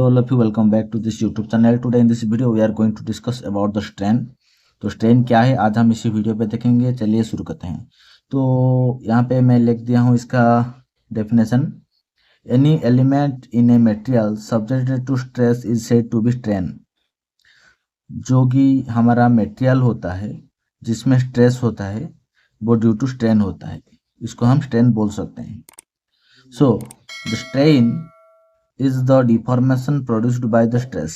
all of you, welcome back to this YouTube channel. Today in this video we are going to discuss about the strain. तो strain क्या है आज हम इसी video पे देखेंगे। चलिए शुरू करते हैं। तो यहाँ पे मैं लिख दिया हूँ इसका definition. Any element in a material subjected to stress is said to be strain. जो कि हमारा मटेरियल होता है जिसमें स्ट्रेस होता है वो ड्यू टू स्ट्रेन होता है, इसको हम स्ट्रेन बोल सकते हैं। So the strain is the deformation produced by the stress.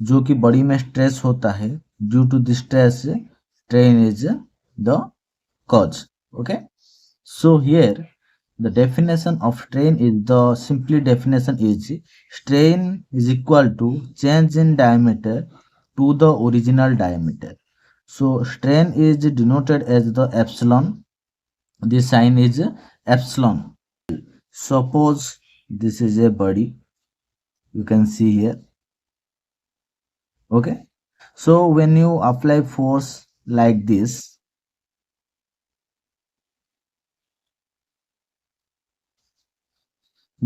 जो कि बॉडी में स्ट्रेस होता है, due to the stress strain is the cause. Okay, so here the definition of strain is the simply definition is strain is equal to change in diameter to the original diameter. So strain is denoted as the epsilon. The sign is epsilon. Suppose this is a body, you can see here. Okay, so when you apply force like this,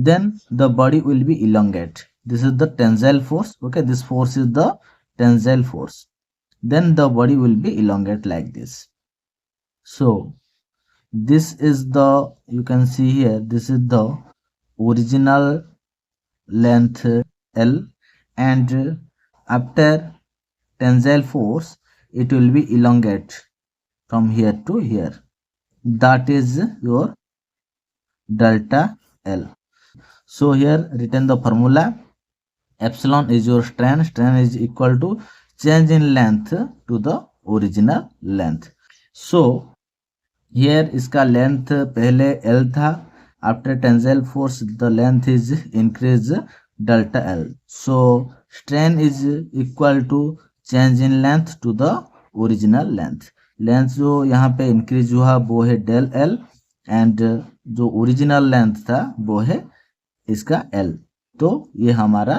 then the body will be elongate. This is the tensile force. Okay, this force is the tensile force. Then the body will be elongate like this. So this is the, you can see here, this is the original length L, and after tensile force it will be elongate from here to here. That is your delta L. So here written the formula. Epsilon is your strain. Strain is equal to change in length to the original length. So here इसका length पहले L था, after tensile force the length is increased delta L. So strain is equal to change in length to the original length. Length जो यहाँ पे increase हुआ वो है del L, and जो original length था वो है इसका L। तो ये हमारा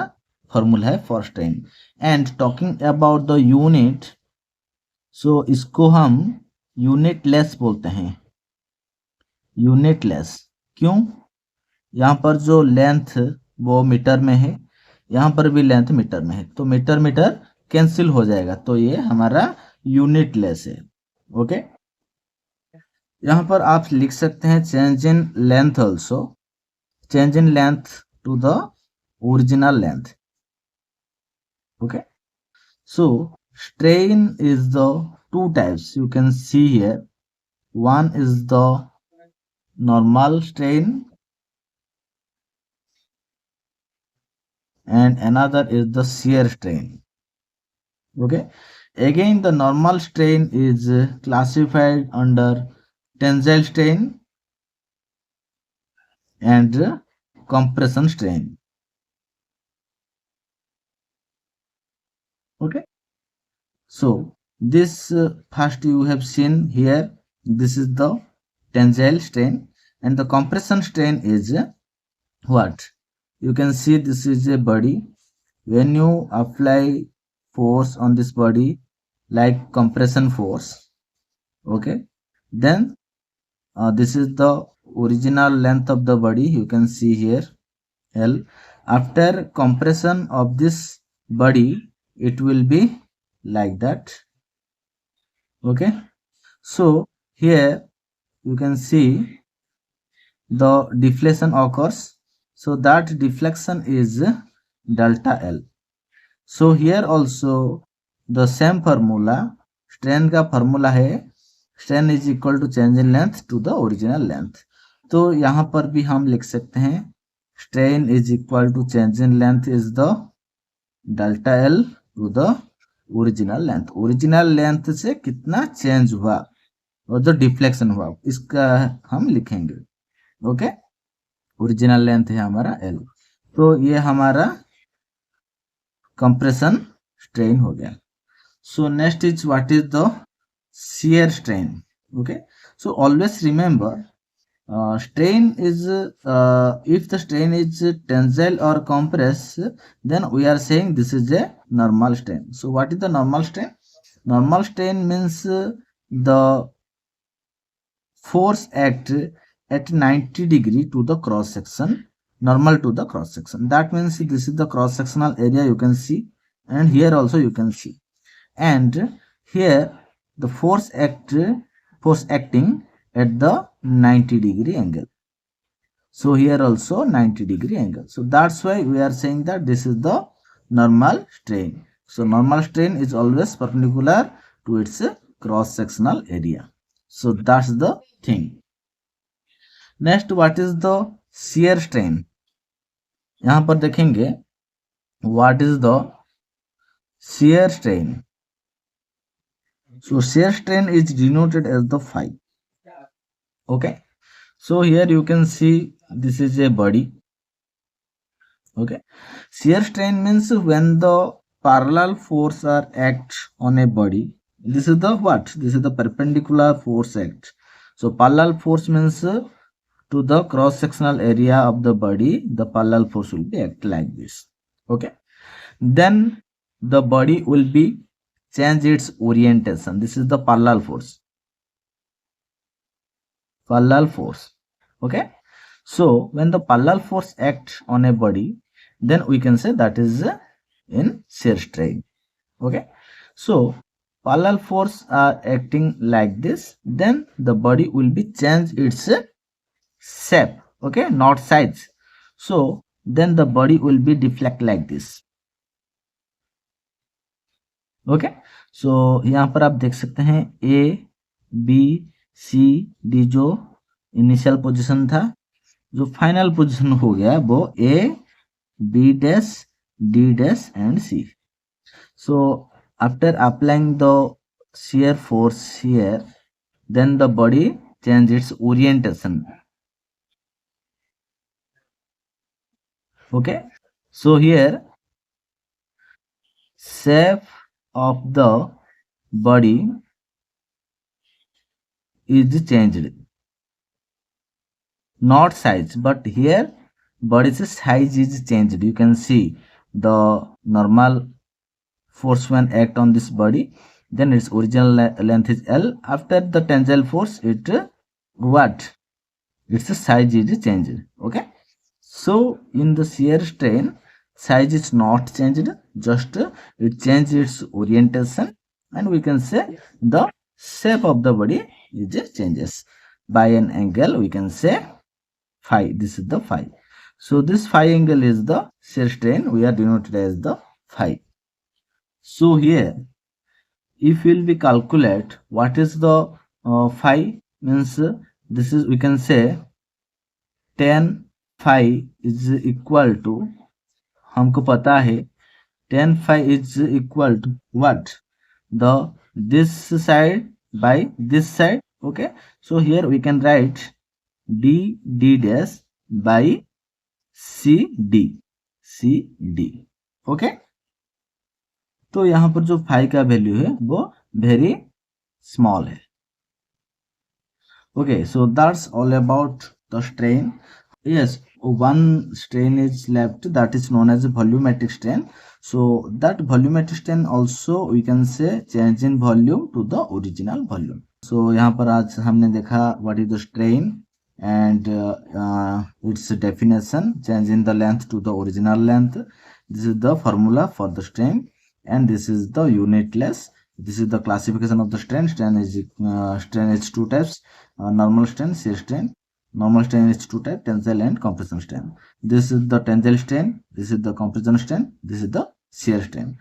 फॉर्मूला है for strain. And talking about the unit, so इसको हम यूनिट लेस बोलते हैं। यूनिट लेस क्यों? यहाँ पर जो लेंथ वो मीटर में है, यहाँ पर भी लेंथ मीटर में है, तो मीटर मीटर कैंसिल हो जाएगा, तो ये हमारा यूनिट लेस है। ओके, यहाँ पर आप लिख सकते हैं change in length also, change in length to the original length. Okay, so strain is the two types, you can see here. One is the normal strain and another is the shear strain. Okay, again the normal strain is classified under tensile strain and compression strain. Okay, so this first you have seen here, this is the tensile strain, and the compression strain is what? You can see this is a body. When you apply force on this body like compression force, okay, then this is the original length of the body, you can see here L. After compression of this body it will be like that. Okay, so here you can see the deflection occurs, so that deflection is delta L. So here also the same formula, strain का formula है strain is equal to change in length to the original length. तो यहाँ पर भी हम लिख सकते हैं strain is equal to change in length is the delta L to the original length. Original length से कितना चेंज हुआ और जो डिफ्लेक्शन हुआ इसका हम लिखेंगे। ओके, ओरिजिनल लेंथ है हमारा L, तो ये हमारा कंप्रेशन स्ट्रेन हो गया। So next is what is the shear strain. Okay, so always remember strain is if the strain is tensile or compressed, then we are saying this is a normal strain. So what is the normal strain? Normal strain means the force act at 90 degree to the cross section normal to the cross section. That means this is the cross sectional area you can see, and here also you can see, and here the force acting at the 90-degree angle. So here also 90-degree angle. So that's why we are saying that this is the normal strain. So normal strain is always perpendicular to its cross sectional area. So that's the thing. Next, what is the shear strain? यहाँ पर देखेंगे what is the shear strain. So shear strain is denoted as the phi. Okay. So here you can see this is a body. Okay. Shear strain means when the parallel force are act on a body. This is the what? This is the perpendicular force act. So parallel force means to the cross sectional area of the body, the parallel force will be act like this. Okay. Then the body will be change its orientation. This is the parallel force. Parallel force. Okay. So when the parallel force acts on a body, then we can say that is in shear strain. Okay. So parallel force are acting like this, then the body will be change its shape. Okay, not size. So then the body will be deflect like this. Okay so यहाँ पर आप देख सकते हैं A B C D जो initial position था, जो final position हो गया वो A B dash D dash and C. So after applying the shear force here, then the body change its orientation. Okay, so here shape of the body is changed, not size, but here body's size is changed. You can see the normal force when act on this body, then its original length is L. After the tensile force, it what? Its size is changed. Okay, so in the shear strain, size is not changed, just it changed its orientation, and we can say the shape of the body is changes by an angle. We can say phi. This is the phi. So this phi angle is the shear strain. We are denoted as the phi. So here, if we'll be calculate what is the phi, means this is, we can say tan phi is equal to, हमको पता है tan phi is equal to what? The this side by this side. Okay, so here we can write d dash by cd. Okay, तो यहाँ पर जो phi का value है वो वेरी स्मॉल है. Okay, so that's all about the strain. Yes, one strain is left, that is known as a volumetric strain. So that volumetric strain also we can say change in volume to the original volume. So यहाँ पर आज हमने देखा what is the strain and its definition, change in the length to the original length. This is the formula for the strain, and this is the unitless. This is the classification of the strain. Strain is two types: normal strain, shear strain. Normal strain is two types: tensile and compression strain. This is the tensile strain, this is the compression strain, this is the shear strain.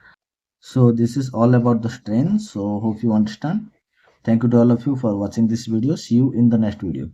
So this is all about the strain. So hope you understand. Thank you to all of you for watching this video. See you in the next video.